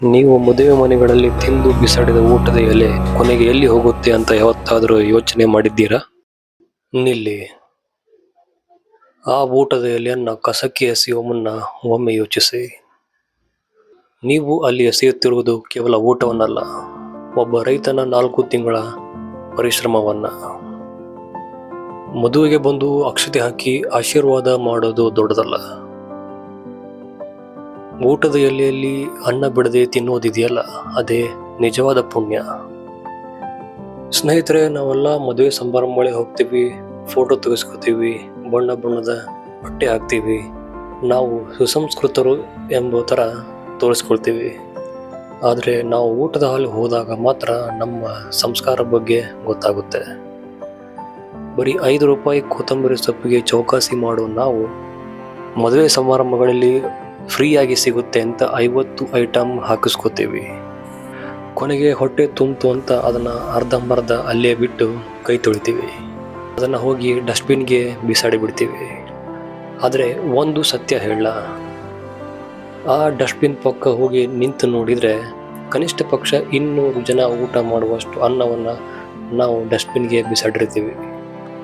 ನೀವು ಮದುವೆ ಮನೆಗಳಲ್ಲಿ ತಿಂದು ಬಿಸಾಡಿದ ಊಟದ ಎಲೆ ಕೊನೆಗೆ ಎಲ್ಲಿ ಹೋಗುತ್ತೆ ಅಂತ ಯಾವತ್ತಾದರೂ ಯೋಚನೆ ಮಾಡಿದ್ದೀರಾ? ನಿಲ್ಲಿ. ಆ ಊಟದ ಎಲೆಯನ್ನ ಕಸಕ್ಕೆ ಎಸೆಯುವ ಮುನ್ನ ಒಮ್ಮೆ ಯೋಚಿಸಿ. ನೀವು ಅಲ್ಲಿ ಎಸೆಯುತ್ತಿರುವುದು ಕೇವಲ ಊಟವನ್ನಲ್ಲ, ಒಬ್ಬ ರೈತನ 4 ತಿಂಗಳ ಪರಿಶ್ರಮವನ್ನ. ಮದುವೆಗೆ ಬಂದು ಅಕ್ಷತೆ ಹಾಕಿ ಆಶೀರ್ವಾದ ಮಾಡೋದು ದೊಡ್ಡದಲ್ಲ, ಊಟದ ಎಲೆಯಲ್ಲಿ ಅನ್ನ ಬಿಡದೆ ತಿನ್ನೋದಿದೆಯಲ್ಲ, ಅದೇ ನಿಜವಾದ ಪುಣ್ಯ. ಸ್ನೇಹಿತರೆ, ನಾವೆಲ್ಲ ಮದುವೆ ಸಮಾರಂಭಗಳಿಗೆ ಹೋಗ್ತೀವಿ, ಫೋಟೋ ತೆಗೆಸ್ಕೋತೀವಿ, ಬಣ್ಣ ಬಣ್ಣದ ಬಟ್ಟೆ ಹಾಕ್ತೀವಿ, ನಾವು ಸುಸಂಸ್ಕೃತರು ಎಂಬ ಥರ ತೋರಿಸ್ಕೊಳ್ತೀವಿ. ಆದರೆ ನಾವು ಊಟದ ಹಾಲು ಹೋದಾಗ ಮಾತ್ರ ನಮ್ಮ ಸಂಸ್ಕಾರ ಬಗ್ಗೆ ಗೊತ್ತಾಗುತ್ತೆ. ಬರೀ 5 ರೂಪಾಯಿ ಕೊತ್ತಂಬರಿ ಸೊಪ್ಪಿಗೆ ಚೌಕಾಸಿ ಮಾಡೋ ನಾವು ಮದುವೆ ಸಮಾರಂಭಗಳಲ್ಲಿ ಫ್ರೀಯಾಗಿ ಸಿಗುತ್ತೆ ಅಂತ 50 ಐಟಮ್ ಹಾಕಿಸ್ಕೋತೀವಿ. ಕೊನೆಗೆ ಹೊಟ್ಟೆ ತುಂಬಿತು ಅಂತ ಅದನ್ನು ಅರ್ಧಂಬರ್ಧ ಅಲ್ಲೇ ಬಿಟ್ಟು ಕೈ ತೊಳಿತೀವಿ, ಅದನ್ನು ಹೋಗಿ ಡಸ್ಟ್ಬಿನ್ಗೆ ಬಿಸಾಡಿ ಬಿಡ್ತೀವಿ. ಆದರೆ ಒಂದು ಸತ್ಯ ಹೇಳ, ಆ ಡಸ್ಟ್ಬಿನ್ ಪಕ್ಕ ಹೋಗಿ ನಿಂತು ನೋಡಿದರೆ ಕನಿಷ್ಠ ಪಕ್ಷ 200 ಜನ ಊಟ ಮಾಡುವಷ್ಟು ಅನ್ನವನ್ನು ನಾವು ಡಸ್ಟ್ಬಿನ್ಗೆ ಬಿಸಾಡಿರ್ತೀವಿ.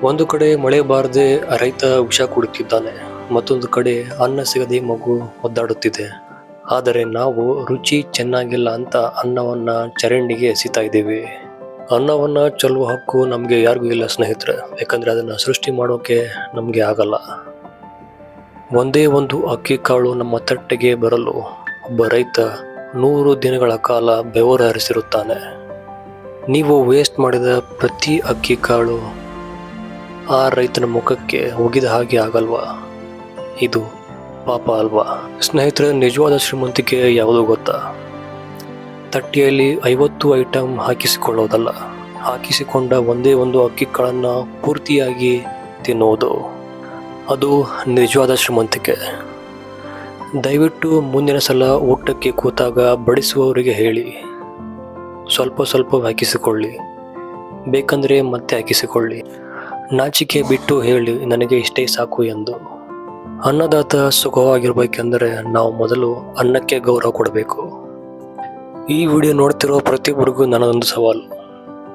ಒಂದು ಕಡೆ ಮಳೆ ಬಾರದೆ ರೈತ ವಿಷ ಕುಡಿತಿದ್ದಾನೆ, ಮತ್ತೊಂದು ಕಡೆ ಅನ್ನ ಸಿಗದೆ ಮಗು ಒದ್ದಾಡುತ್ತಿದೆ. ಆದರೆ ನಾವು ರುಚಿ ಚೆನ್ನಾಗಿಲ್ಲ ಅಂತ ಅನ್ನವನ್ನ ಚರಂಡಿಗೆ ಎಸಿತಾ ಇದ್ದೀವಿ. ಅನ್ನವನ್ನ ಚೆಲ್ಲುವ ಹಕ್ಕು ನಮಗೆ ಯಾರಿಗೂ ಇಲ್ಲ ಸ್ನೇಹಿತರೆ, ಯಾಕಂದ್ರೆ ಅದನ್ನ ಸೃಷ್ಟಿ ಮಾಡೋಕೆ ನಮಗೆ ಆಗಲ್ಲ. ಒಂದೇ ಒಂದು ಅಕ್ಕಿ ಕಾಳು ನಮ್ಮ ತಟ್ಟೆಗೆ ಬರಲು ಒಬ್ಬ ರೈತ 100 ದಿನಗಳ ಕಾಲ ಬೆವರು ಹರಿಸಿರುತ್ತಾನೆ. ನೀವು ವೇಸ್ಟ್ ಮಾಡಿದ ಪ್ರತಿ ಅಕ್ಕಿ ಕಾಳು ಆ ರೈತನ ಮುಖಕ್ಕೆ ಒಗಿದ ಹಾಗೆ ಆಗಲ್ವಾ? ಇದು ಪಾಪ ಅಲ್ವಾ? ಸ್ನೇಹಿತರೆ, ನಿಜವಾದ ಶ್ರೀಮಂತಿಕೆ ಯಾವುದು ಗೊತ್ತಾ? ತಟ್ಟೆಯಲ್ಲಿ 50 ಐಟಮ್ ಹಾಕಿಸಿಕೊಳ್ಳೋದಲ್ಲ, ಹಾಕಿಸಿಕೊಂಡ ಒಂದೇ ಒಂದು ಅಕ್ಕಿ ಕಾಳನ್ನು ಪೂರ್ತಿಯಾಗಿ ತಿನ್ನುವುದು. ಅದು ನಿಜವಾದ ಶ್ರೀಮಂತಿಕೆ. ದಯವಿಟ್ಟು ಮುಂದಿನ ಸಲ ಊಟಕ್ಕೆ ಕೂತಾಗ ಬಡಿಸುವವರಿಗೆ ಹೇಳಿ, ಸ್ವಲ್ಪ ಸ್ವಲ್ಪ ಹಾಕಿಸಿಕೊಳ್ಳಿ, ಬೇಕಂದ್ರೆ ಮತ್ತೆ ಹಾಕಿಸಿಕೊಳ್ಳಿ. ನಾಚಿಕೆ ಬಿಟ್ಟು ಹೇಳಿ, ನನಗೆ ಇಷ್ಟೇ ಸಾಕು ಎಂದು. ಅನ್ನದಾತ ಸುಖವಾಗಿರ್ಬೇಕೆಂದರೆ ನಾವು ಮೊದಲು ಅನ್ನಕ್ಕೆ ಗೌರವ ಕೊಡಬೇಕು. ಈ ವಿಡಿಯೋ ನೋಡ್ತಿರೋ ಪ್ರತಿಯೊಬ್ಬರಿಗೂ ನನ್ನದೊಂದು ಸವಾಲು.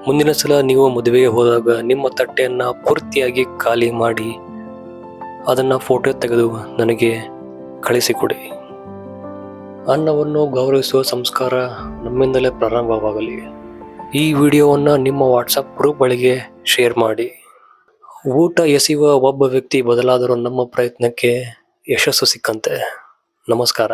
ಮುಂದಿನ ಸಲ ನೀವು ಮದುವೆಗೆ ಹೋದಾಗ ನಿಮ್ಮ ತಟ್ಟೆಯನ್ನು ಪೂರ್ತಿಯಾಗಿ ಖಾಲಿ ಮಾಡಿ ಅದನ್ನು ಫೋಟೋ ತೆಗೆದು ನನಗೆ ಕಳಿಸಿಕೊಡಿ. ಅನ್ನವನ್ನು ಗೌರವಿಸುವ ಸಂಸ್ಕಾರ ನಮ್ಮಿಂದಲೇ ಪ್ರಾರಂಭವಾಗಲಿ. ಈ ವಿಡಿಯೋವನ್ನು ನಿಮ್ಮ ವಾಟ್ಸಪ್ ಗ್ರೂಪ್ಗಳಿಗೆ ಶೇರ್ ಮಾಡಿ. ಊಟ ಎಸೆಯುವ ಒಬ್ಬ ವ್ಯಕ್ತಿ ಬದಲಾದರೂ ನಮ್ಮ ಪ್ರಯತ್ನಕ್ಕೆ ಯಶಸ್ಸು ಸಿಕ್ಕಂತೆ. ನಮಸ್ಕಾರ.